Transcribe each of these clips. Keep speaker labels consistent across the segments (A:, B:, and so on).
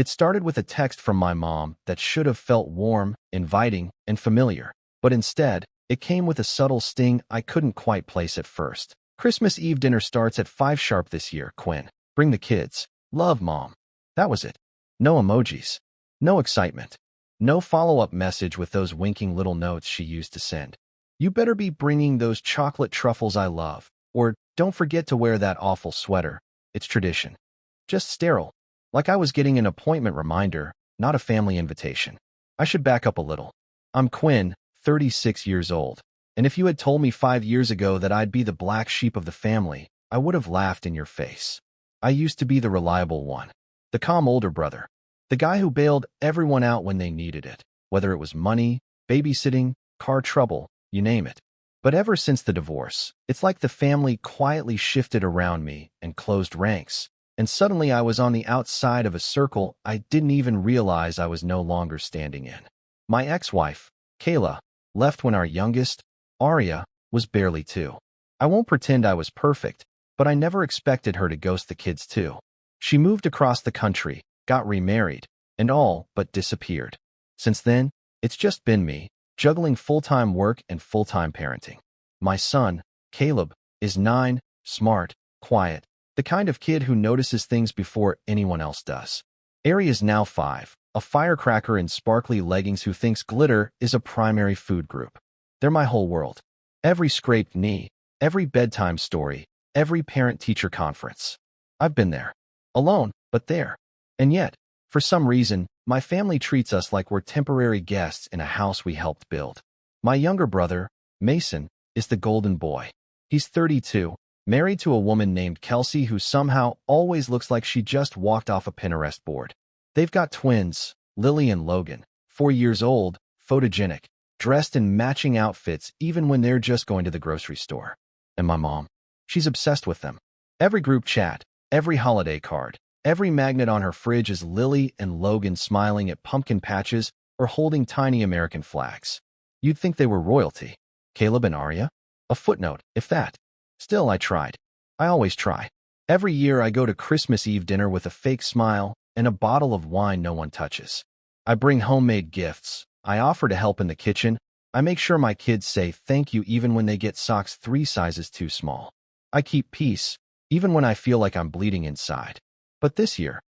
A: It started with a text from my mom that should have felt warm, inviting, and familiar. But instead, it came with a subtle sting I couldn't quite place at first. Christmas Eve dinner starts at 5 sharp this year, Quinn. Bring the kids. Love, Mom. That was it. No emojis. No excitement. No follow-up message with those winking little notes she used to send. You better be bringing those chocolate truffles I love. Or don't forget to wear that awful sweater. It's tradition. Just sterile. Like I was getting an appointment reminder, not a family invitation. I should back up a little. I'm Quinn, 36 years old. And if you had told me 5 years ago that I'd be the black sheep of the family, I would have laughed in your face. I used to be the reliable one. The calm older brother. The guy who bailed everyone out when they needed it. Whether it was money, babysitting, car trouble, you name it. But ever since the divorce, it's like the family quietly shifted around me and closed ranks. And suddenly I was on the outside of a circle I didn't even realize I was no longer standing in. My ex-wife, Kayla, left when our youngest, Aria, was barely 2. I won't pretend I was perfect, but I never expected her to ghost the kids too. She moved across the country, got remarried, and all but disappeared. Since then, it's just been me, juggling full-time work and full-time parenting. My son, Caleb, is 9, smart, quiet, the kind of kid who notices things before anyone else does. Ari is now 5, a firecracker in sparkly leggings who thinks glitter is a primary food group. They're my whole world. Every scraped knee, every bedtime story, every parent-teacher conference. I've been there. Alone, but there. And yet, for some reason, my family treats us like we're temporary guests in a house we helped build. My younger brother, Mason, is the golden boy. He's 32, married to a woman named Kelsey who somehow always looks like she just walked off a Pinterest board. They've got twins, Lily and Logan, 4 years old, photogenic, dressed in matching outfits even when they're just going to the grocery store. And my mom, she's obsessed with them. Every group chat, every holiday card, every magnet on her fridge is Lily and Logan smiling at pumpkin patches or holding tiny American flags. You'd think they were royalty. Caleb and Aria? A footnote, if that. Still, I tried. I always try. Every year I go to Christmas Eve dinner with a fake smile and a bottle of wine no one touches. I bring homemade gifts. I offer to help in the kitchen. I make sure my kids say thank you even when they get socks 3 sizes too small. I keep peace, even when I feel like I'm bleeding inside. But this year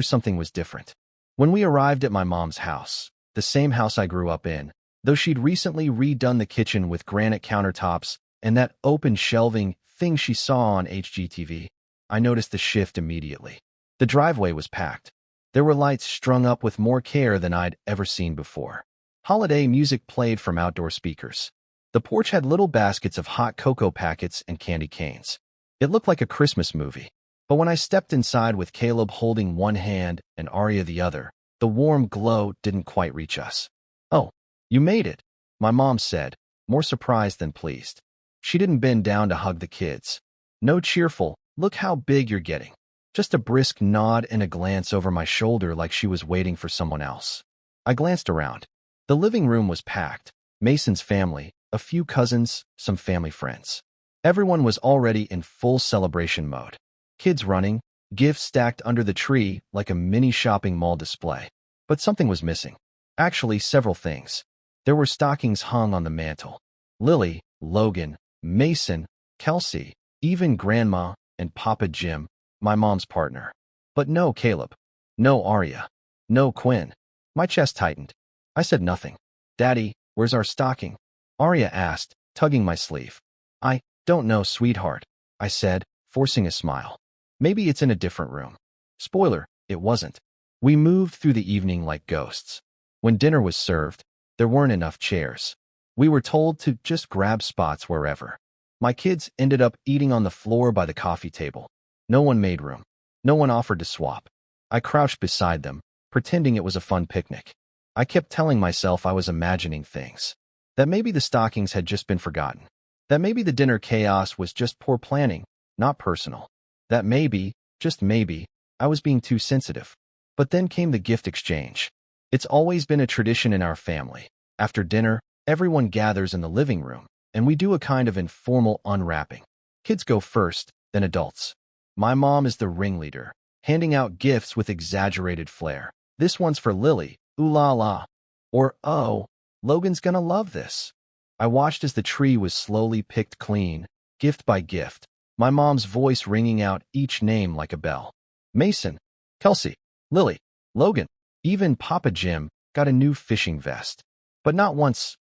A: something was different. When we arrived at my mom's house, the same house I grew up in, though she'd recently redone the kitchen with granite countertops and that open shelving thing she saw on HGTV, I noticed the shift immediately. The driveway was packed. There were lights strung up with more care than I'd ever seen before. Holiday music played from outdoor speakers. The porch had little baskets of hot cocoa packets and candy canes. It looked like a Christmas movie. But when I stepped inside with Caleb holding one hand and Aria the other, the warm glow didn't quite reach us. "Oh, you made it," my mom said, more surprised than pleased. She didn't bend down to hug the kids. No cheerful, "Look how big you're getting." Just a brisk nod and a glance over my shoulder like she was waiting for someone else. I glanced around. The living room was packed. Mason's family, a few cousins, some family friends. Everyone was already in full celebration mode. Kids running, gifts stacked under the tree like a mini shopping mall display. But something was missing. Actually, several things. There were stockings hung on the mantel. Lily, Logan, Mason, Kelsey, even Grandma and Papa Jim, my mom's partner. But no Caleb. No Aria. No Quinn. My chest tightened. I said nothing. "Daddy, where's our stocking?" Aria asked, tugging my sleeve. "I don't know, sweetheart," I said, forcing a smile. "Maybe it's in a different room." Spoiler, it wasn't. We moved through the evening like ghosts. When dinner was served, there weren't enough chairs. We were told to just grab spots wherever. My kids ended up eating on the floor by the coffee table. No one made room. No one offered to swap. I crouched beside them, pretending it was a fun picnic. I kept telling myself I was imagining things. That maybe the stockings had just been forgotten. That maybe the dinner chaos was just poor planning, not personal. That maybe, just maybe, I was being too sensitive. But then came the gift exchange. It's always been a tradition in our family. After dinner, everyone gathers in the living room, and we do a kind of informal unwrapping. Kids go first, then adults. My mom is the ringleader, handing out gifts with exaggerated flair. This one's for Lily, ooh la la. Or, oh, Logan's gonna love this. I watched as the tree was slowly picked clean, gift by gift, my mom's voice ringing out each name like a bell. Mason, Kelsey, Lily, Logan, even Papa Jim got a new fishing vest. But not once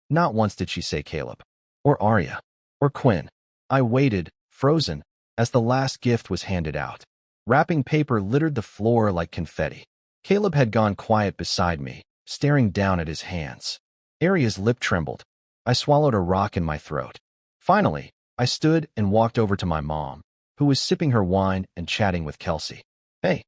A: did she say Caleb, or Arya, or Quinn. I waited, frozen, as the last gift was handed out. Wrapping paper littered the floor like confetti. Caleb had gone quiet beside me, staring down at his hands. Arya's lip trembled. I swallowed a rock in my throat. Finally, I stood and walked over to my mom, who was sipping her wine and chatting with Kelsey. Hey,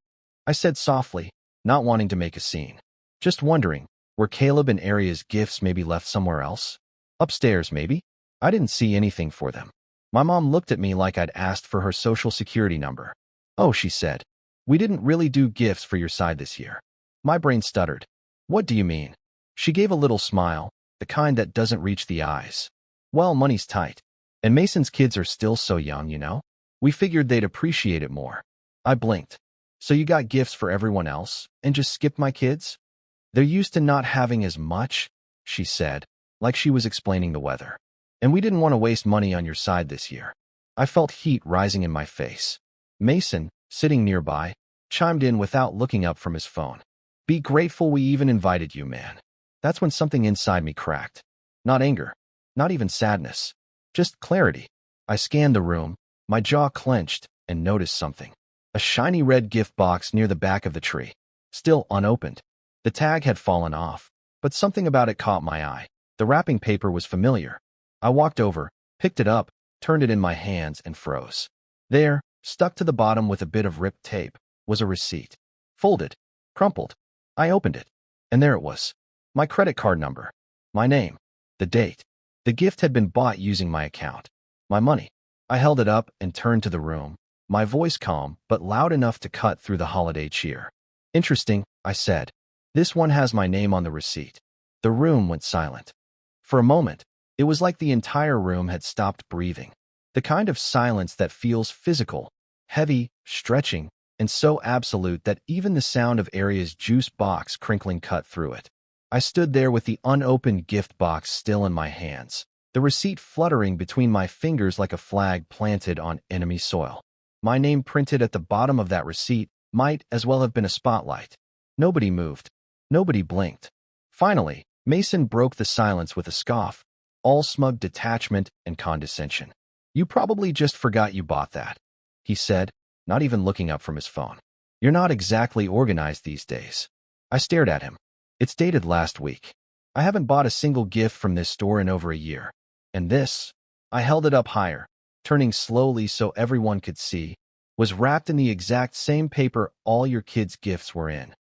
A: I said softly, not wanting to make a scene. Just wondering, were Caleb and Arya's gifts maybe left somewhere else? Upstairs, maybe? I didn't see anything for them. My mom looked at me like I'd asked for her social security number. Oh, she said, we didn't really do gifts for your side this year. My brain stuttered. What do you mean? She gave a little smile, the kind that doesn't reach the eyes. Well, money's tight. And Mason's kids are still so young, you know? We figured they'd appreciate it more. I blinked. So you got gifts for everyone else, and just skipped my kids? They're used to not having as much, she said, like she was explaining the weather. And we didn't want to waste money on your side this year. I felt heat rising in my face. Mason, sitting nearby, chimed in without looking up from his phone. Be grateful we even invited you, man. That's when something inside me cracked. Not anger, not even sadness, just clarity. I scanned the room, my jaw clenched, and noticed something. A shiny red gift box near the back of the tree, still unopened. The tag had fallen off, but something about it caught my eye. The wrapping paper was familiar. I walked over, picked it up, turned it in my hands, and froze. There, stuck to the bottom with a bit of ripped tape, was a receipt. Folded, crumpled. I opened it, and there it was. My credit card number, my name, the date. The gift had been bought using my account. My money. I held it up and turned to the room, my voice calm but loud enough to cut through the holiday cheer. Interesting, I said. This one has my name on the receipt. The room went silent. For a moment, it was like the entire room had stopped breathing. The kind of silence that feels physical, heavy, stretching, and so absolute that even the sound of Arya's juice box crinkling cut through it. I stood there with the unopened gift box still in my hands, the receipt fluttering between my fingers like a flag planted on enemy soil. My name printed at the bottom of that receipt might as well have been a spotlight. Nobody moved. Nobody blinked. Finally, Mason broke the silence with a scoff, all smug detachment and condescension. You probably just forgot you bought that, he said, not even looking up from his phone. You're not exactly organized these days. I stared at him. It's dated last week. I haven't bought a single gift from this store in over a year. And this, I held it up higher, turning slowly so everyone could see, was wrapped in the exact same paper all your kids' gifts were in.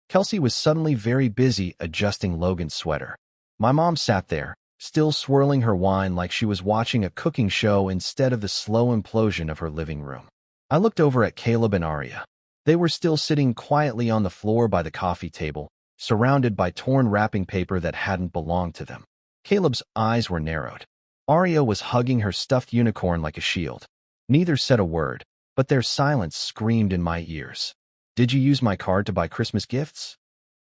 A: Kelsey was suddenly very busy adjusting Logan's sweater. My mom sat there, still swirling her wine like she was watching a cooking show instead of the slow implosion of her living room. I looked over at Caleb and Arya. They were still sitting quietly on the floor by the coffee table, surrounded by torn wrapping paper that hadn't belonged to them. Caleb's eyes were narrowed. Arya was hugging her stuffed unicorn like a shield. Neither said a word, but their silence screamed in my ears. Did you use my card to buy Christmas gifts?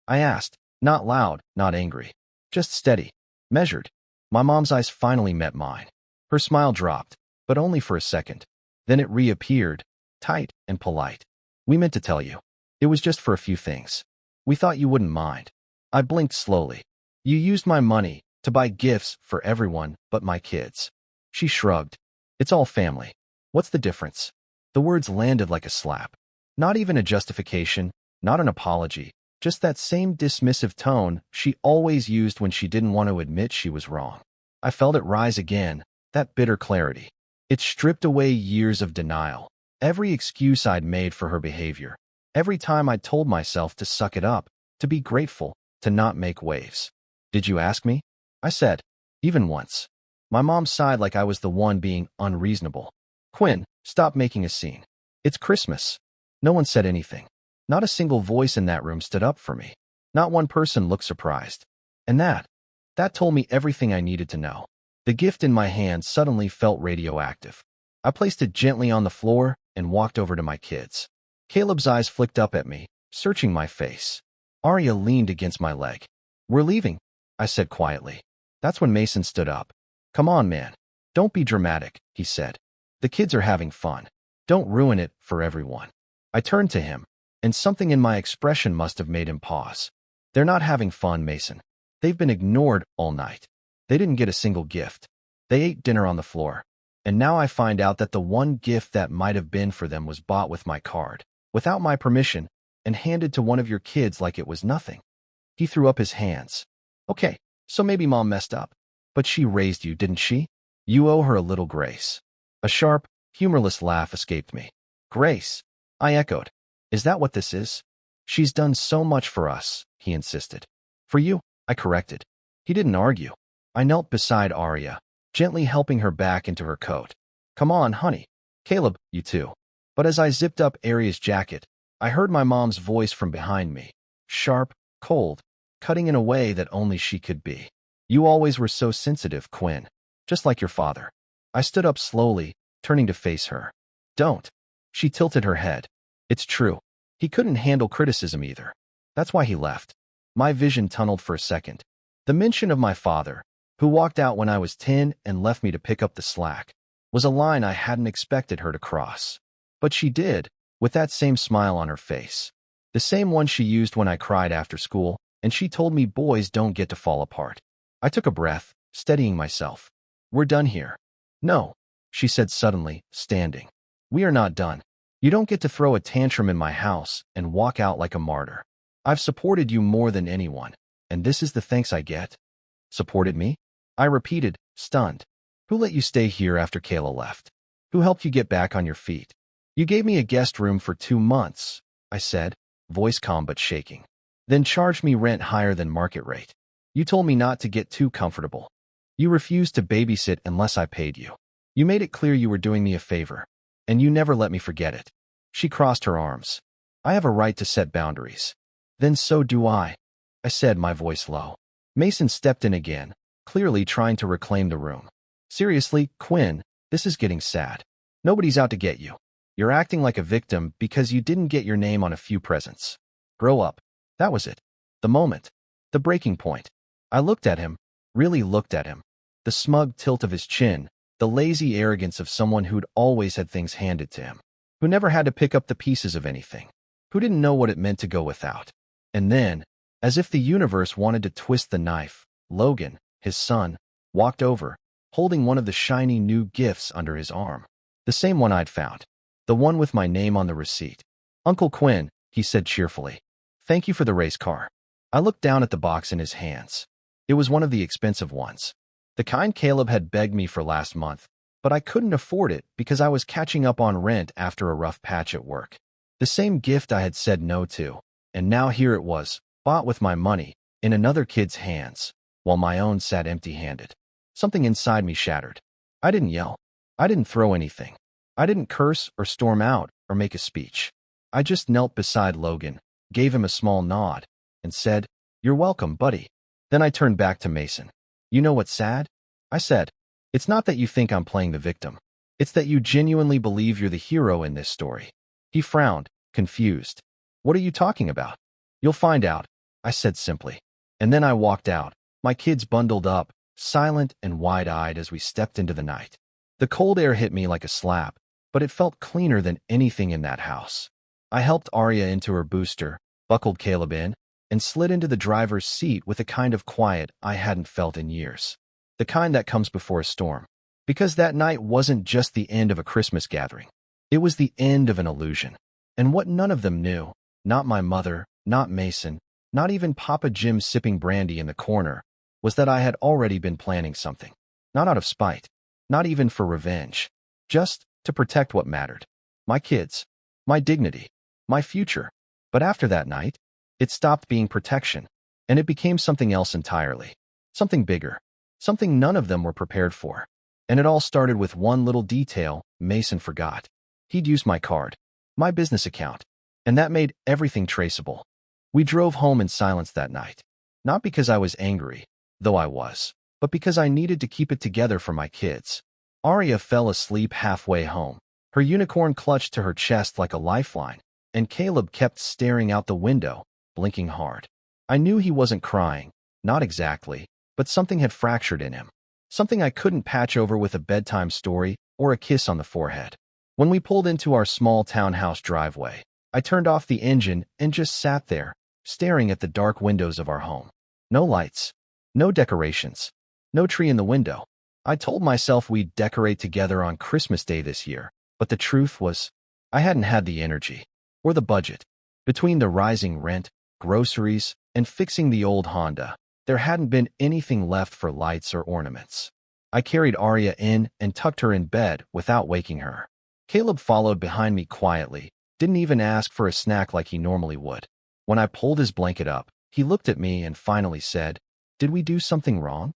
A: I asked, not loud, not angry, just steady, measured. My mom's eyes finally met mine. Her smile dropped, but only for a second. Then it reappeared, tight and polite. We meant to tell you. It was just for a few things. We thought you wouldn't mind. I blinked slowly. You used my money to buy gifts for everyone but my kids. She shrugged. It's all family. What's the difference? The words landed like a slap. Not even a justification, not an apology, just that same dismissive tone she always used when she didn't want to admit she was wrong. I felt it rise again, that bitter clarity. It stripped away years of denial, every excuse I'd made for her behavior, every time I told myself to suck it up, to be grateful, to not make waves. Did you ask me? I said, even once. My mom sighed like I was the one being unreasonable. Quinn, stop making a scene. It's Christmas. No one said anything. Not a single voice in that room stood up for me. Not one person looked surprised. And that told me everything I needed to know. The gift in my hand suddenly felt radioactive. I placed it gently on the floor and walked over to my kids. Caleb's eyes flicked up at me, searching my face. Arya leaned against my leg. We're leaving, I said quietly. That's when Mason stood up. Come on, man. Don't be dramatic, he said. The kids are having fun. Don't ruin it for everyone. I turned to him, and something in my expression must have made him pause. They're not having fun, Mason. They've been ignored all night. They didn't get a single gift. They ate dinner on the floor. And now I find out that the one gift that might have been for them was bought with my card, without my permission, and handed to one of your kids like it was nothing. He threw up his hands. Okay, so maybe Mom messed up. But she raised you, didn't she? You owe her a little grace. A sharp, humorless laugh escaped me. Grace, I echoed. Is that what this is? She's done so much for us, he insisted. For you, I corrected. He didn't argue. I knelt beside Arya, gently helping her back into her coat. Come on, honey. Caleb, you too. But as I zipped up Arya's jacket, I heard my mom's voice from behind me. Sharp, cold, cutting in a way that only she could be. You always were so sensitive, Quinn. Just like your father. I stood up slowly, turning to face her. Don't. She tilted her head. It's true. He couldn't handle criticism either. That's why he left. My vision tunneled for a second. The mention of my father, who walked out when I was 10 and left me to pick up the slack, was a line I hadn't expected her to cross. But she did, with that same smile on her face. The same one she used when I cried after school, and she told me boys don't get to fall apart. I took a breath, steadying myself. We're done here. No, she said suddenly, standing. We are not done. You don't get to throw a tantrum in my house and walk out like a martyr. I've supported you more than anyone, and this is the thanks I get. Supported me? I repeated, stunned. Who let you stay here after Kayla left? Who helped you get back on your feet? You gave me a guest room for 2 months, I said, voice calm but shaking. Then charged me rent higher than market rate. You told me not to get too comfortable. You refused to babysit unless I paid you. You made it clear you were doing me a favor, and you never let me forget it. She crossed her arms. I have a right to set boundaries. Then so do I said, my voice low. Mason stepped in again, clearly trying to reclaim the room. Seriously, Quinn, this is getting sad. Nobody's out to get you. You're acting like a victim because you didn't get your name on a few presents. Grow up. That was it. The moment. The breaking point. I looked at him, really looked at him. The smug tilt of his chin, the lazy arrogance of someone who'd always had things handed to him, who never had to pick up the pieces of anything, who didn't know what it meant to go without. And then, as if the universe wanted to twist the knife, Logan, his son, walked over, holding one of the shiny new gifts under his arm. The same one I'd found. The one with my name on the receipt. Uncle Quinn, he said cheerfully. Thank you for the race car. I looked down at the box in his hands. It was one of the expensive ones. The kind Caleb had begged me for last month, but I couldn't afford it because I was catching up on rent after a rough patch at work. The same gift I had said no to, and now here it was, bought with my money, in another kid's hands, while my own sat empty-handed. Something inside me shattered. I didn't yell. I didn't throw anything. I didn't curse or storm out or make a speech. I just knelt beside Logan, gave him a small nod, and said, You're welcome, buddy. Then I turned back to Mason. You know what's sad? I said, It's not that you think I'm playing the victim. It's that you genuinely believe you're the hero in this story. He frowned, confused. What are you talking about? You'll find out, I said simply. And then I walked out, my kids bundled up, silent and wide-eyed as we stepped into the night. The cold air hit me like a slap, but it felt cleaner than anything in that house. I helped Arya into her booster, buckled Caleb in, and slid into the driver's seat with a kind of quiet I hadn't felt in years. The kind that comes before a storm. Because that night wasn't just the end of a Christmas gathering. It was the end of an illusion. And what none of them knew, not my mother, not Mason, not even Papa Jim sipping brandy in the corner, was that I had already been planning something. Not out of spite, not even for revenge, just to protect what mattered. My kids, my dignity, my future. But after that night, it stopped being protection, and it became something else entirely. Something bigger, something none of them were prepared for. And it all started with one little detail Mason forgot. He'd used my card, my business account, and that made everything traceable. We drove home in silence that night, not because I was angry, though I was, but because I needed to keep it together for my kids. Arya fell asleep halfway home, her unicorn clutched to her chest like a lifeline, and Caleb kept staring out the window, blinking hard. I knew he wasn't crying, not exactly, but something had fractured in him. Something I couldn't patch over with a bedtime story or a kiss on the forehead. When we pulled into our small townhouse driveway, I turned off the engine and just sat there, staring at the dark windows of our home. No lights, no decorations, no tree in the window. I told myself we'd decorate together on Christmas Day this year, but the truth was, I hadn't had the energy or the budget. Between the rising rent, groceries, and fixing the old Honda, there hadn't been anything left for lights or ornaments. I carried Arya in and tucked her in bed without waking her. Caleb followed behind me quietly, didn't even ask for a snack like he normally would. When I pulled his blanket up, he looked at me and finally said, "Did we do something wrong?"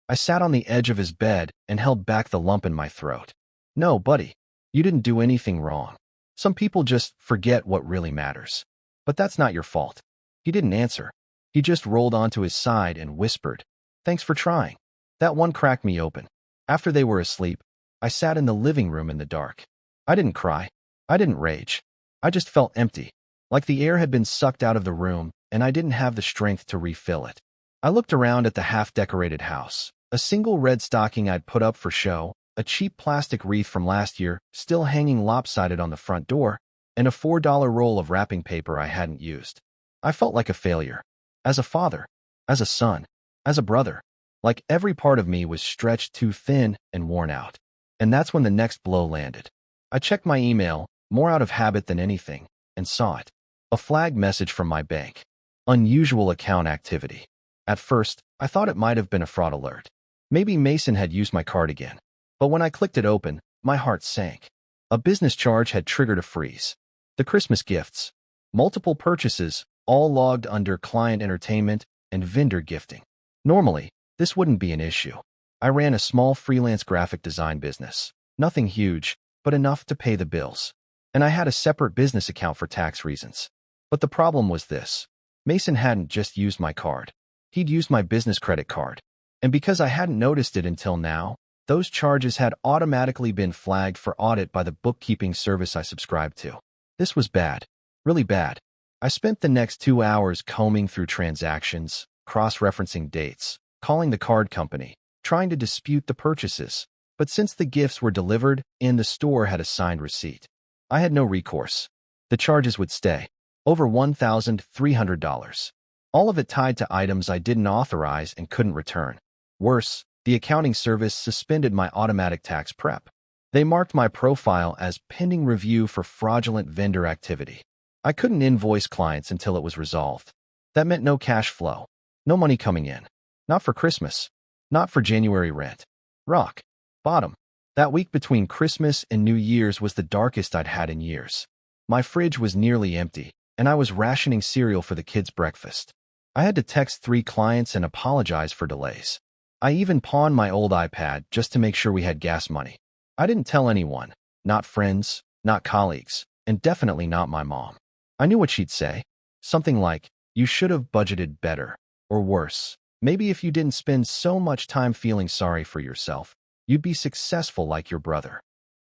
A: I sat on the edge of his bed and held back the lump in my throat. "No, buddy, you didn't do anything wrong. Some people just forget what really matters. But that's not your fault." He didn't answer. He just rolled onto his side and whispered, "Thanks for trying." That one cracked me open. After they were asleep, I sat in the living room in the dark. I didn't cry. I didn't rage. I just felt empty, like the air had been sucked out of the room and I didn't have the strength to refill it. I looked around at the half-decorated house. A single red stocking I'd put up for show, a cheap plastic wreath from last year still hanging lopsided on the front door, and a $4 roll of wrapping paper I hadn't used. I felt like a failure. As a father, as a son, as a brother. Like every part of me was stretched too thin and worn out. And that's when the next blow landed. I checked my email, more out of habit than anything, and saw it. A flag message from my bank. Unusual account activity. At first, I thought it might have been a fraud alert. Maybe Mason had used my card again. But when I clicked it open, my heart sank. A business charge had triggered a freeze. The Christmas gifts. Multiple purchases, all logged under client entertainment and vendor gifting. Normally, this wouldn't be an issue. I ran a small freelance graphic design business. Nothing huge, but enough to pay the bills. And I had a separate business account for tax reasons. But the problem was this. Mason hadn't just used my card. He'd used my business credit card. And because I hadn't noticed it until now, those charges had automatically been flagged for audit by the bookkeeping service I subscribed to. This was bad. Really bad. I spent the next 2 hours combing through transactions, cross-referencing dates, calling the card company, trying to dispute the purchases. But since the gifts were delivered and the store had a signed receipt, I had no recourse. The charges would stay. Over $1,300. All of it tied to items I didn't authorize and couldn't return. Worse, the accounting service suspended my automatic tax prep. They marked my profile as pending review for fraudulent vendor activity. I couldn't invoice clients until it was resolved. That meant no cash flow. No money coming in. Not for Christmas. Not for January rent. Rock bottom. That week between Christmas and New Year's was the darkest I'd had in years. My fridge was nearly empty, and I was rationing cereal for the kids' breakfast. I had to text 3 clients and apologize for delays. I even pawned my old iPad just to make sure we had gas money. I didn't tell anyone, not friends, not colleagues, and definitely not my mom. I knew what she'd say. Something like, "You should have budgeted better," or worse, "Maybe if you didn't spend so much time feeling sorry for yourself, you'd be successful like your brother."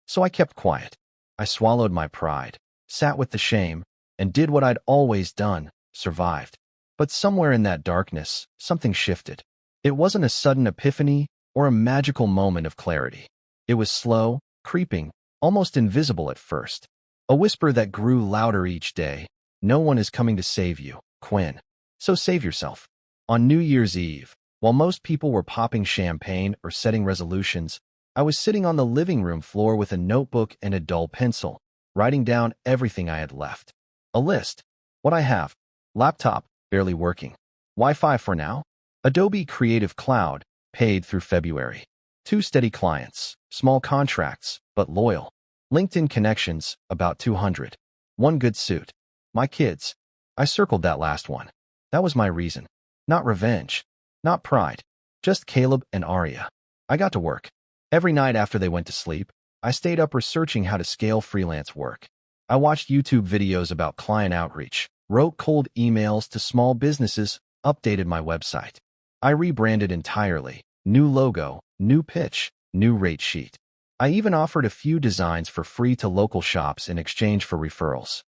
A: So I kept quiet. I swallowed my pride, sat with the shame, and did what I'd always done, survived. But somewhere in that darkness, something shifted. It wasn't a sudden epiphany or a magical moment of clarity. It was slow, creeping, almost invisible at first. A whisper that grew louder each day. "No one is coming to save you, Quinn. So save yourself." On New Year's Eve, while most people were popping champagne or setting resolutions, I was sitting on the living room floor with a notebook and a dull pencil, writing down everything I had left. A list. What I have. Laptop, barely working. Wi-Fi for now. Adobe Creative Cloud, paid through February. 2 steady clients, small contracts, but loyal. LinkedIn connections, about 200. 1 good suit. My kids. I circled that last one. That was my reason. Not revenge. Not pride. Just Caleb and Arya. I got to work. Every night after they went to sleep, I stayed up researching how to scale freelance work. I watched YouTube videos about client outreach, wrote cold emails to small businesses, updated my website. I rebranded entirely. New logo, new pitch, new rate sheet. I even offered a few designs for free to local shops in exchange for referrals.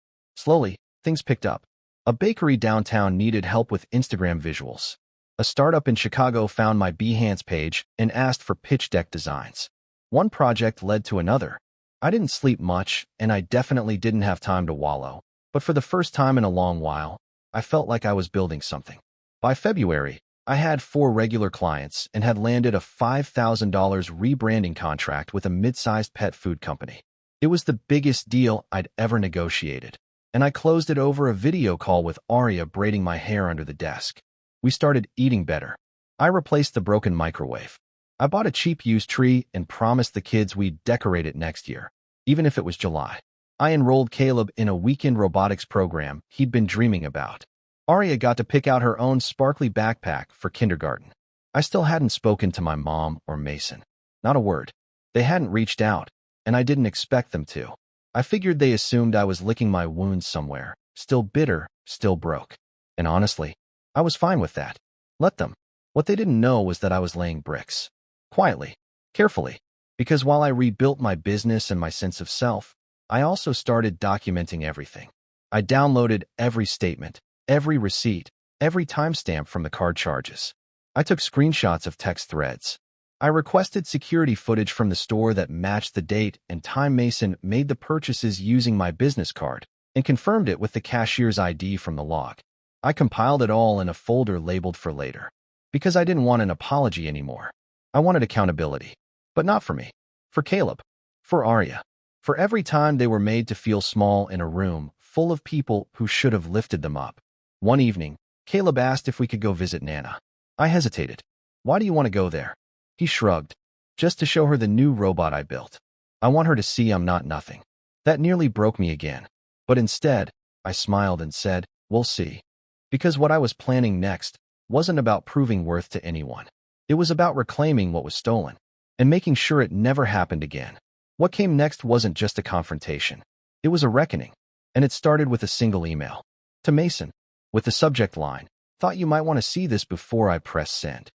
A: Slowly, things picked up. A bakery downtown needed help with Instagram visuals. A startup in Chicago found my Behance page and asked for pitch deck designs. One project led to another. I didn't sleep much, and I definitely didn't have time to wallow. But for the first time in a long while, I felt like I was building something. By February, I had 4 regular clients and had landed a $5,000 rebranding contract with a mid-sized pet food company. It was the biggest deal I'd ever negotiated, and I closed it over a video call with Aria braiding my hair under the desk. We started eating better. I replaced the broken microwave. I bought a cheap used tree and promised the kids we'd decorate it next year, even if it was July. I enrolled Caleb in a weekend robotics program he'd been dreaming about. Aria got to pick out her own sparkly backpack for kindergarten. I still hadn't spoken to my mom or Mason. Not a word. They hadn't reached out, and I didn't expect them to. I figured they assumed I was licking my wounds somewhere, still bitter, still broke. And honestly, I was fine with that. Let them. What they didn't know was that I was laying bricks. Quietly, carefully, because while I rebuilt my business and my sense of self, I also started documenting everything. I downloaded every statement, every receipt, every timestamp from the card charges. I took screenshots of text threads. I requested security footage from the store that matched the date and time Mason made the purchases using my business card and confirmed it with the cashier's ID from the log. I compiled it all in a folder labeled for later. Because I didn't want an apology anymore. I wanted accountability. But not for me. For Caleb. For Aria. For every time they were made to feel small in a room full of people who should have lifted them up. One evening, Caleb asked if we could go visit Nana. I hesitated. Why do you want to go there? He shrugged. Just to show her the new robot I built. I want her to see I'm not nothing. That nearly broke me again. But instead, I smiled and said, we'll see. Because what I was planning next wasn't about proving worth to anyone. It was about reclaiming what was stolen and making sure it never happened again. What came next wasn't just a confrontation. It was a reckoning. And it started with a single email. To Mason. With the subject line, thought you might want to see this before I press send.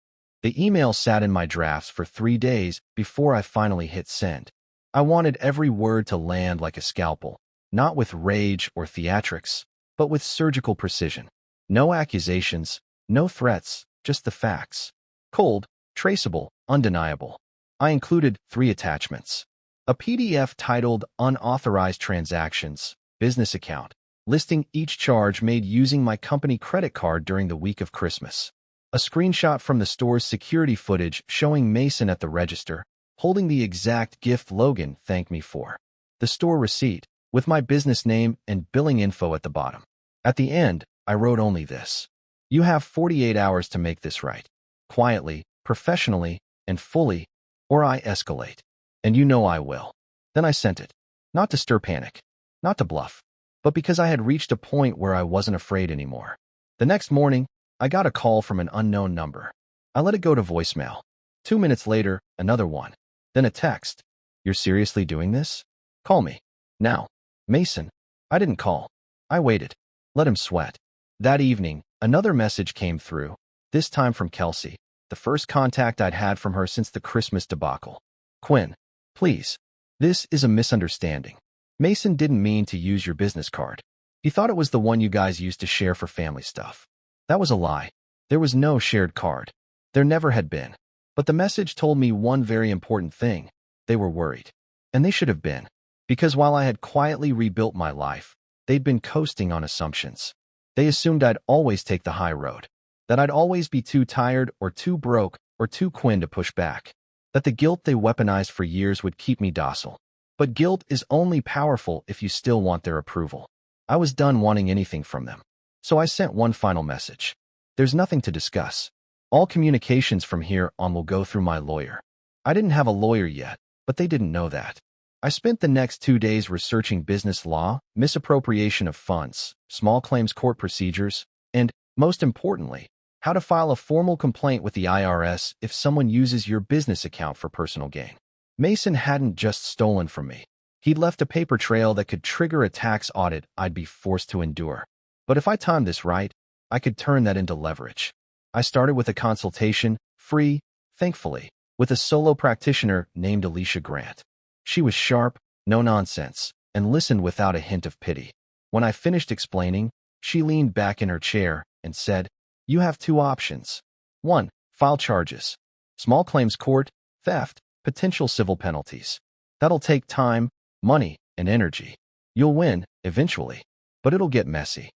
A: The email sat in my drafts for 3 days before I finally hit send. I wanted every word to land like a scalpel, not with rage or theatrics, but with surgical precision. No accusations, no threats, just the facts. Cold, traceable, undeniable. I included 3 attachments. A PDF titled Unauthorized Transactions, Business Account, listing each charge made using my company credit card during the week of Christmas. A screenshot from the store's security footage showing Mason at the register, holding the exact gift Logan thanked me for. The store receipt, with my business name and billing info at the bottom. At the end, I wrote only this. You have 48 hours to make this right. Quietly, professionally, and fully, or I escalate. And you know I will. Then I sent it. Not to stir panic. Not to bluff. But because I had reached a point where I wasn't afraid anymore. The next morning, I got a call from an unknown number. I let it go to voicemail. 2 minutes later, another one. Then a text. You're seriously doing this? Call me. Now. Mason. I didn't call. I waited. Let him sweat. That evening, another message came through, this time from Kelsey, the first contact I'd had from her since the Christmas debacle. Quinn, please. This is a misunderstanding. Mason didn't mean to use your business card. He thought it was the one you guys used to share for family stuff. That was a lie. There was no shared card. There never had been. But the message told me one very important thing. They were worried. And they should have been. Because while I had quietly rebuilt my life, they'd been coasting on assumptions. They assumed I'd always take the high road. That I'd always be too tired or too broke or too Quinn to push back. That the guilt they weaponized for years would keep me docile. But guilt is only powerful if you still want their approval. I was done wanting anything from them. So I sent one final message. There's nothing to discuss. All communications from here on will go through my lawyer. I didn't have a lawyer yet, but they didn't know that. I spent the next 2 days researching business law, misappropriation of funds, small claims court procedures, and, most importantly, how to file a formal complaint with the IRS if someone uses your business account for personal gain. Mason hadn't just stolen from me. He'd left a paper trail that could trigger a tax audit I'd be forced to endure. But if I timed this right, I could turn that into leverage. I started with a consultation, free, thankfully, with a solo practitioner named Alicia Grant. She was sharp, no nonsense, and listened without a hint of pity. When I finished explaining, she leaned back in her chair and said, "You have two options. 1. File charges. Small claims court, theft, potential civil penalties. That'll take time, money, and energy. You'll win, eventually, but it'll get messy."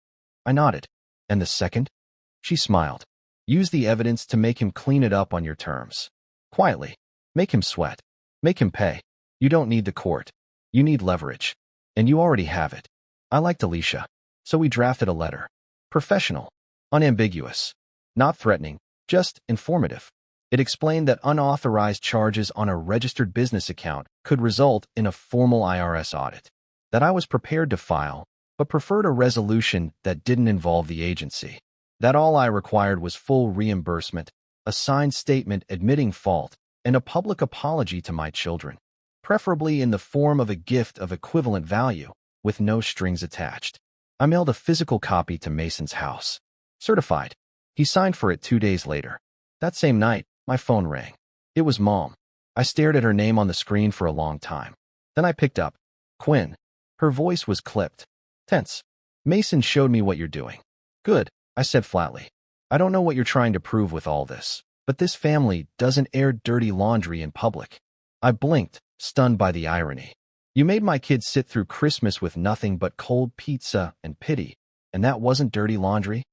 A: I nodded. "And the second?" She smiled. "Use the evidence to make him clean it up on your terms. Quietly. Make him sweat. Make him pay. You don't need the court. You need leverage. And you already have it." I liked Alicia, so we drafted a letter. Professional. Unambiguous. Not threatening. Just informative. It explained that unauthorized charges on a registered business account could result in a formal IRS audit. That I was prepared to file, but preferred a resolution that didn't involve the agency. That all I required was full reimbursement, a signed statement admitting fault, and a public apology to my children, preferably in the form of a gift of equivalent value, with no strings attached. I mailed a physical copy to Mason's house. Certified. He signed for it 2 days later. That same night, my phone rang. It was Mom. I stared at her name on the screen for a long time. Then I picked up. "Quinn." Her voice was clipped. Tense. "Mason showed me what you're doing." "Good," I said flatly. "I don't know what you're trying to prove with all this, but this family doesn't air dirty laundry in public." I blinked, stunned by the irony. "You made my kids sit through Christmas with nothing but cold pizza and pity, and that wasn't dirty laundry?"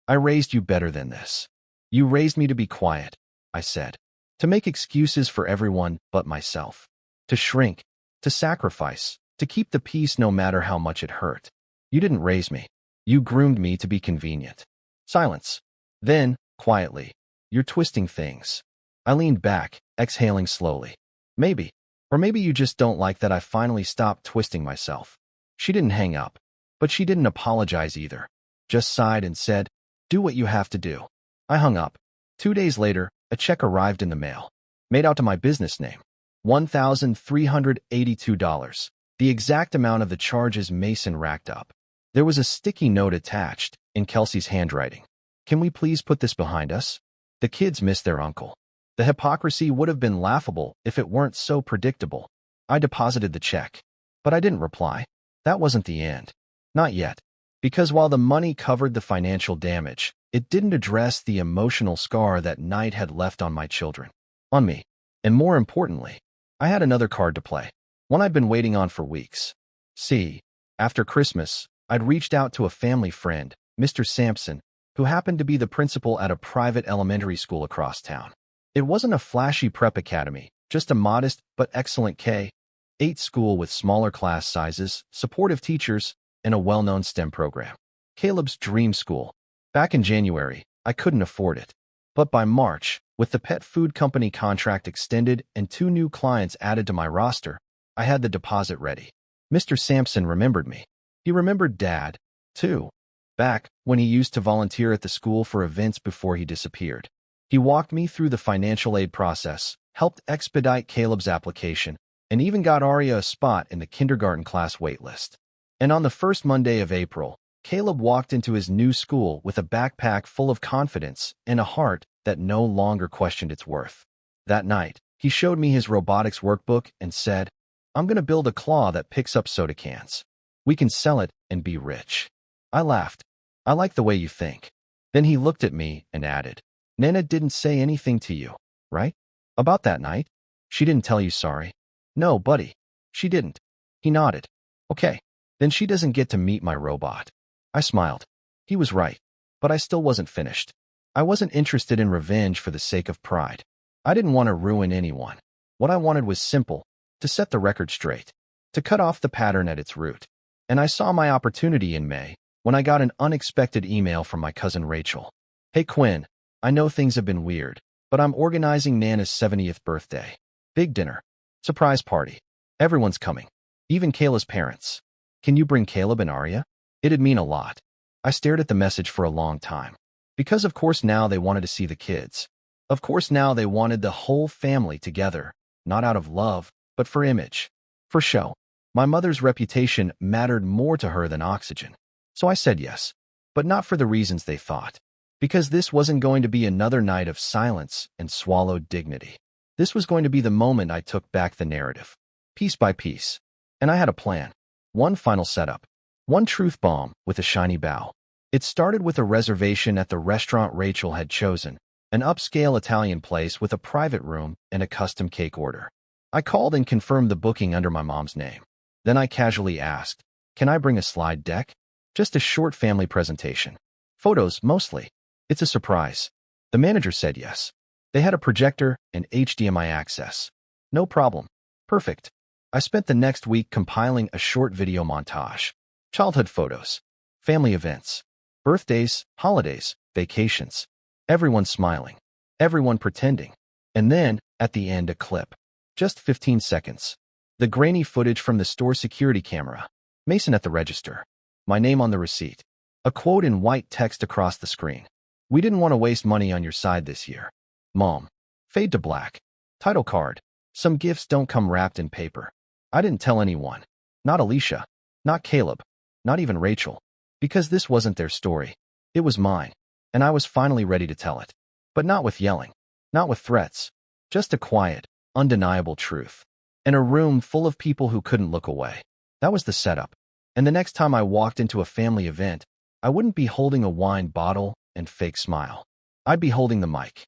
A: "I raised you better than this. You raised me to be quiet," I said. "To make excuses for everyone but myself. To shrink. To sacrifice. To keep the peace no matter how much it hurt. You didn't raise me. You groomed me to be convenient." Silence. Then, quietly, "You're twisting things." I leaned back, exhaling slowly. "Maybe. Or maybe you just don't like that I finally stopped twisting myself." She didn't hang up, but she didn't apologize either. Just sighed and said, "Do what you have to do." I hung up. 2 days later, a check arrived in the mail. Made out to my business name. $1,382. The exact amount of the charges Mason racked up. There was a sticky note attached, in Kelsey's handwriting. "Can we please put this behind us? The kids miss their uncle." The hypocrisy would have been laughable if it weren't so predictable. I deposited the check. But I didn't reply. That wasn't the end. Not yet. Because while the money covered the financial damage, it didn't address the emotional scar that night had left on my children. On me. And more importantly, I had another card to play. One I'd been waiting on for weeks. See, after Christmas, I'd reached out to a family friend, Mr. Sampson, who happened to be the principal at a private elementary school across town. It wasn't a flashy prep academy, just a modest but excellent K-8 school with smaller class sizes, supportive teachers, and a well-known STEM program. Caleb's dream school. Back in January, I couldn't afford it. But by March, with the pet food company contract extended and 2 new clients added to my roster, I had the deposit ready. Mr. Sampson remembered me. He remembered Dad, too, back when he used to volunteer at the school for events before he disappeared. He walked me through the financial aid process, helped expedite Caleb's application, and even got Aria a spot in the kindergarten class waitlist. And on the first Monday of April, Caleb walked into his new school with a backpack full of confidence and a heart that no longer questioned its worth. That night, he showed me his robotics workbook and said, "I'm going to build a claw that picks up soda cans. We can sell it and be rich." I laughed. "I like the way you think." Then he looked at me and added, "Nana didn't say anything to you, right? About that night? She didn't tell you sorry?" "No, buddy. She didn't." He nodded. "Okay. Then she doesn't get to meet my robot." I smiled. He was right. But I still wasn't finished. I wasn't interested in revenge for the sake of pride. I didn't want to ruin anyone. What I wanted was simple, to set the record straight, to cut off the pattern at its root. And I saw my opportunity in May, when I got an unexpected email from my cousin Rachel. "Hey Quinn, I know things have been weird, but I'm organizing Nana's 70th birthday. Big dinner. Surprise party. Everyone's coming. Even Kayla's parents. Can you bring Caleb and Aria?" It'd mean a lot. I stared at the message for a long time. Because of course now they wanted to see the kids. Of course now they wanted the whole family together, not out of love, but for image. For show. My mother's reputation mattered more to her than oxygen. So I said yes. But not for the reasons they thought. Because this wasn't going to be another night of silence and swallowed dignity. This was going to be the moment I took back the narrative. Piece by piece. And I had a plan. One final setup. One truth bomb with a shiny bow. It started with a reservation at the restaurant Rachel had chosen, an upscale Italian place with a private room and a custom cake order. I called and confirmed the booking under my mom's name. Then I casually asked, "Can I bring a slide deck? Just a short family presentation. Photos, mostly. It's a surprise." The manager said yes. They had a projector and HDMI access. No problem. Perfect. I spent the next week compiling a short video montage. Childhood photos, family events, birthdays, holidays, vacations. Everyone smiling. Everyone pretending. And then, at the end, a clip. Just 15 seconds. The grainy footage from the store security camera. Mason at the register. My name on the receipt. A quote in white text across the screen. "We didn't want to waste money on your side this year. Mom." Fade to black. Title card. Some gifts don't come wrapped in paper. I didn't tell anyone. Not Alicia. Not Caleb. Not even Rachel. Because this wasn't their story. It was mine. And I was finally ready to tell it. But not with yelling. Not with threats. Just a quiet, undeniable truth. In a room full of people who couldn't look away. That was the setup. And the next time I walked into a family event, I wouldn't be holding a wine bottle and fake smile. I'd be holding the mic.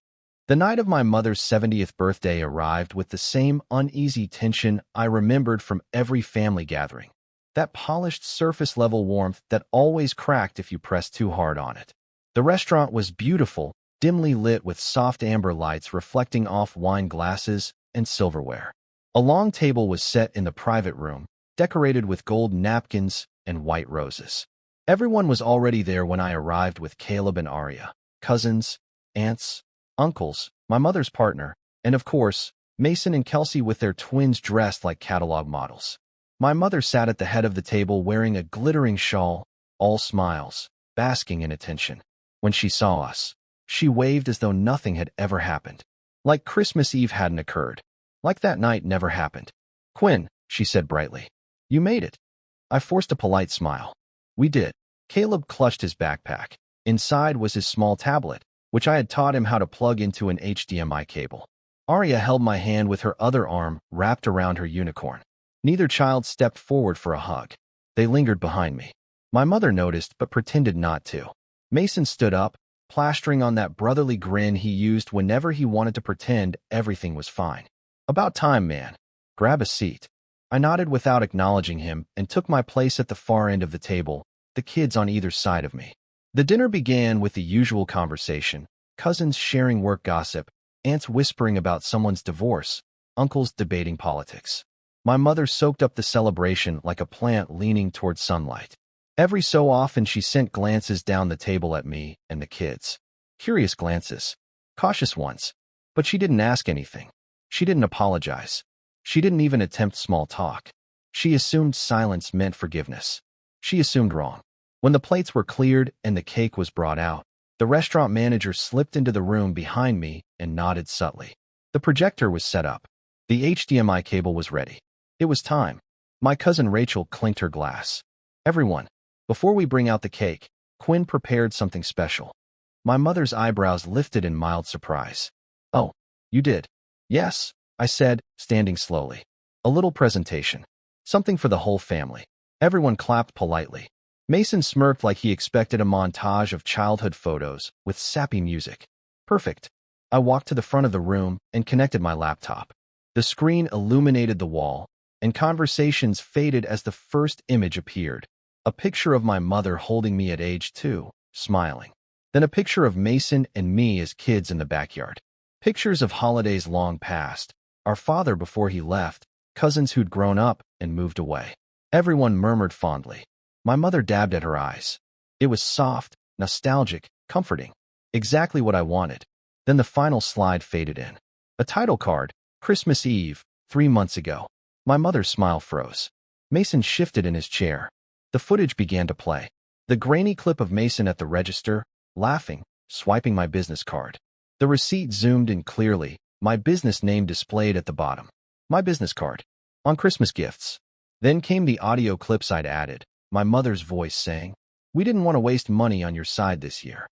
A: The night of my mother's 70th birthday arrived with the same uneasy tension I remembered from every family gathering. That polished surface-level warmth that always cracked if you pressed too hard on it. The restaurant was beautiful, dimly lit with soft amber lights reflecting off wine glasses and silverware. A long table was set in the private room, decorated with gold napkins and white roses. Everyone was already there when I arrived with Caleb and Aria, cousins, aunts, uncles, my mother's partner, and of course, Mason and Kelsey with their twins dressed like catalog models. My mother sat at the head of the table wearing a glittering shawl, all smiles, basking in attention. When she saw us, she waved as though nothing had ever happened. Like Christmas Eve hadn't occurred. Like that night never happened. "Quinn," she said brightly. "You made it." I forced a polite smile. "We did." Caleb clutched his backpack. Inside was his small tablet, which I had taught him how to plug into an HDMI cable. Aria held my hand with her other arm wrapped around her unicorn. Neither child stepped forward for a hug. They lingered behind me. My mother noticed but pretended not to. Mason stood up, plastering on that brotherly grin he used whenever he wanted to pretend everything was fine. "About time, man. Grab a seat." I nodded without acknowledging him and took my place at the far end of the table, the kids on either side of me. The dinner began with the usual conversation, cousins sharing work gossip, aunts whispering about someone's divorce, uncles debating politics. My mother soaked up the celebration like a plant leaning toward sunlight. Every so often she sent glances down the table at me and the kids. Curious glances. Cautious ones. But she didn't ask anything. She didn't apologize. She didn't even attempt small talk. She assumed silence meant forgiveness. She assumed wrong. When the plates were cleared and the cake was brought out, the restaurant manager slipped into the room behind me and nodded subtly. The projector was set up. The HDMI cable was ready. It was time. My cousin Rachel clinked her glass. "Everyone, before we bring out the cake, Quinn prepared something special." My mother's eyebrows lifted in mild surprise. "Oh, you did?" "Yes," I said, standing slowly. "A little presentation. Something for the whole family." Everyone clapped politely. Mason smirked like he expected a montage of childhood photos with sappy music. Perfect. I walked to the front of the room and connected my laptop. The screen illuminated the wall, and conversations faded as the first image appeared. A picture of my mother holding me at age 2, smiling. Then a picture of Mason and me as kids in the backyard. Pictures of holidays long past, our father before he left, cousins who'd grown up and moved away. Everyone murmured fondly. My mother dabbed at her eyes. It was soft, nostalgic, comforting. Exactly what I wanted. Then the final slide faded in. A title card, Christmas Eve, 3 months ago. My mother's smile froze. Mason shifted in his chair. The footage began to play. The grainy clip of Mason at the register, laughing, swiping my business card. The receipt zoomed in clearly, my business name displayed at the bottom. My business card. On Christmas gifts. Then came the audio clips I'd added, my mother's voice saying, "We didn't want to waste money on your side this year."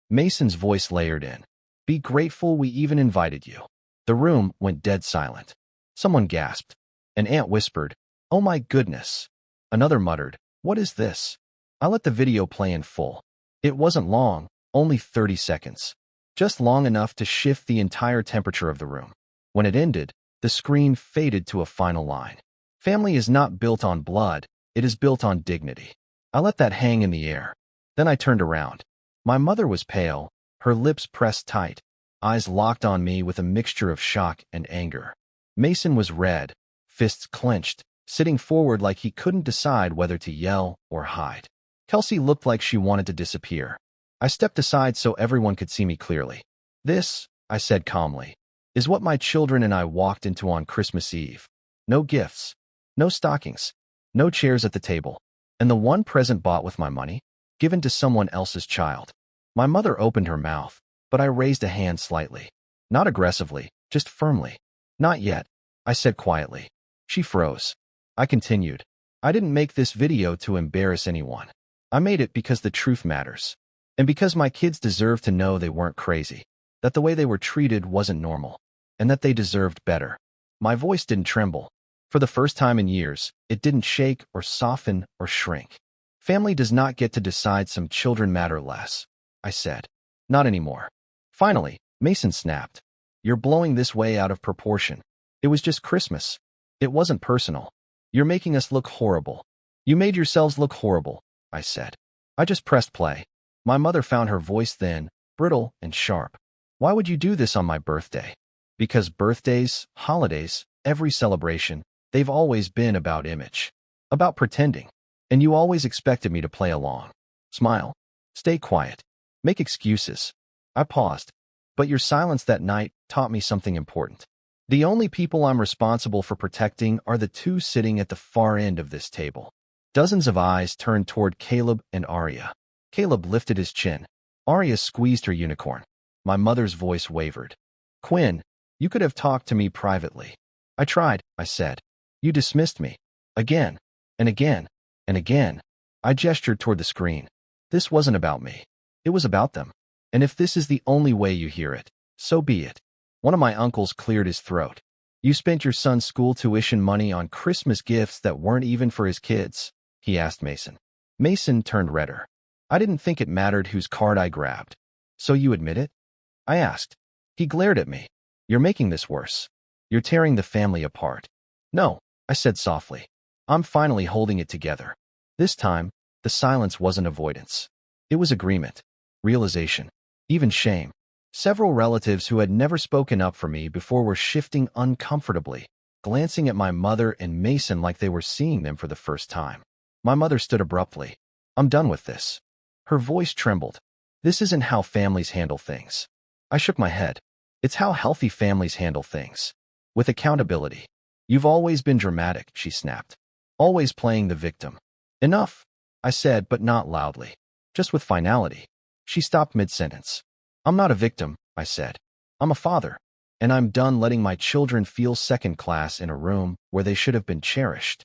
A: Mason's voice layered in. "Be grateful we even invited you." The room went dead silent. Someone gasped. An aunt whispered, "Oh my goodness." Another muttered, "What is this?" I let the video play in full. It wasn't long, only 30 seconds. Just long enough to shift the entire temperature of the room. When it ended, the screen faded to a final line. Family is not built on blood, it is built on dignity. I let that hang in the air. Then I turned around. My mother was pale, her lips pressed tight, eyes locked on me with a mixture of shock and anger. Mason was red, fists clenched, sitting forward like he couldn't decide whether to yell or hide. Kelsey looked like she wanted to disappear. I stepped aside so everyone could see me clearly. This, I said calmly, is what my children and I walked into on Christmas Eve. No gifts, no stockings, no chairs at the table, and the one present bought with my money, given to someone else's child. My mother opened her mouth, but I raised a hand slightly. Not aggressively, just firmly. Not yet, I said quietly. She froze. I continued. I didn't make this video to embarrass anyone. I made it because the truth matters. And because my kids deserve to know they weren't crazy, that the way they were treated wasn't normal, and that they deserved better. My voice didn't tremble. For the first time in years, it didn't shake or soften or shrink. Family does not get to decide some children matter less, I said. Not anymore. Finally, Mason snapped. You're blowing this way out of proportion. It was just Christmas. It wasn't personal. You're making us look horrible. You made yourselves look horrible, I said. I just pressed play. My mother found her voice thin, brittle, and sharp. Why would you do this on my birthday? Because birthdays, holidays, every celebration, they've always been about image. About pretending. And you always expected me to play along. Smile. Stay quiet. Make excuses. I paused. But your silence that night taught me something important. The only people I'm responsible for protecting are the two sitting at the far end of this table. Dozens of eyes turned toward Caleb and Arya. Caleb lifted his chin. Arya squeezed her unicorn. My mother's voice wavered. Quinn, you could have talked to me privately. I tried, I said. You dismissed me. Again, and again, and again. I gestured toward the screen. This wasn't about me. It was about them. And if this is the only way you hear it, so be it. One of my uncles cleared his throat. You spent your son's school tuition money on Christmas gifts that weren't even for his kids, he asked Mason. Mason turned redder. I didn't think it mattered whose card I grabbed. So you admit it? I asked. He glared at me. You're making this worse. You're tearing the family apart. No, I said softly. I'm finally holding it together. This time, the silence wasn't avoidance. It was agreement, realization, even shame. Several relatives who had never spoken up for me before were shifting uncomfortably, glancing at my mother and Mason like they were seeing them for the first time. My mother stood abruptly. I'm done with this. Her voice trembled. This isn't how families handle things. I shook my head. It's how healthy families handle things. With accountability. You've always been dramatic, she snapped. Always playing the victim. Enough, I said, but not loudly. Just with finality. She stopped mid-sentence. I'm not a victim, I said. I'm a father. And I'm done letting my children feel second class in a room where they should have been cherished.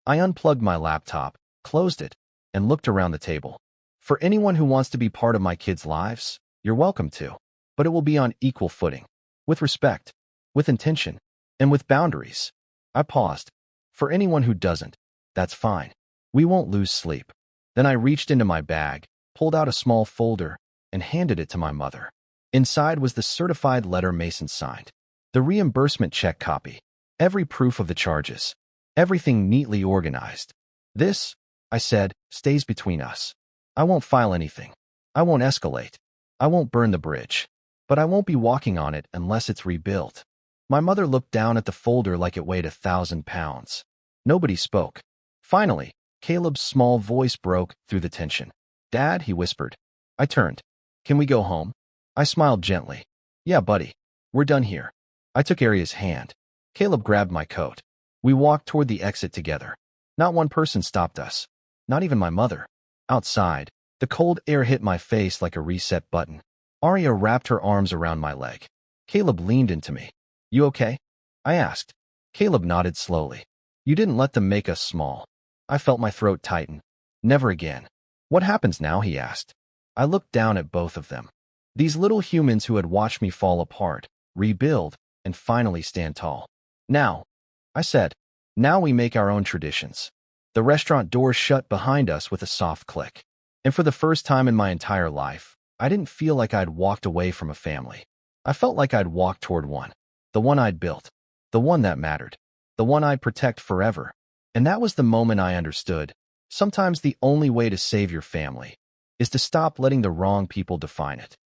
A: I unplugged my laptop, closed it, and looked around the table. For anyone who wants to be part of my kids' lives, you're welcome to. But it will be on equal footing. With respect. With intention. And with boundaries. I paused. For anyone who doesn't, that's fine. We won't lose sleep. Then I reached into my bag, pulled out a small folder, and handed it to my mother. Inside was the certified letter Mason signed. The reimbursement check copy. Every proof of the charges. Everything neatly organized. This, I said, stays between us. I won't file anything. I won't escalate. I won't burn the bridge. But I won't be walking on it unless it's rebuilt. My mother looked down at the folder like it weighed 1,000 pounds. Nobody spoke. Finally, Caleb's small voice broke through the tension. Dad, he whispered. I turned. Can we go home? I smiled gently. Yeah, buddy. We're done here. I took Arya's hand. Caleb grabbed my coat. We walked toward the exit together. Not one person stopped us. Not even my mother. Outside, the cold air hit my face like a reset button. Arya wrapped her arms around my leg. Caleb leaned into me. You okay? I asked. Caleb nodded slowly. You didn't let them make us small. I felt my throat tighten. Never again. What happens now? He asked. I looked down at both of them. These little humans who had watched me fall apart, rebuild, and finally stand tall. Now, I said, now we make our own traditions. The restaurant doors shut behind us with a soft click. And for the first time in my entire life, I didn't feel like I'd walked away from a family. I felt like I'd walked toward one. The one I'd built. The one that mattered. The one I'd protect forever. And that was the moment I understood. Sometimes the only way to save your family is to stop letting the wrong people define it.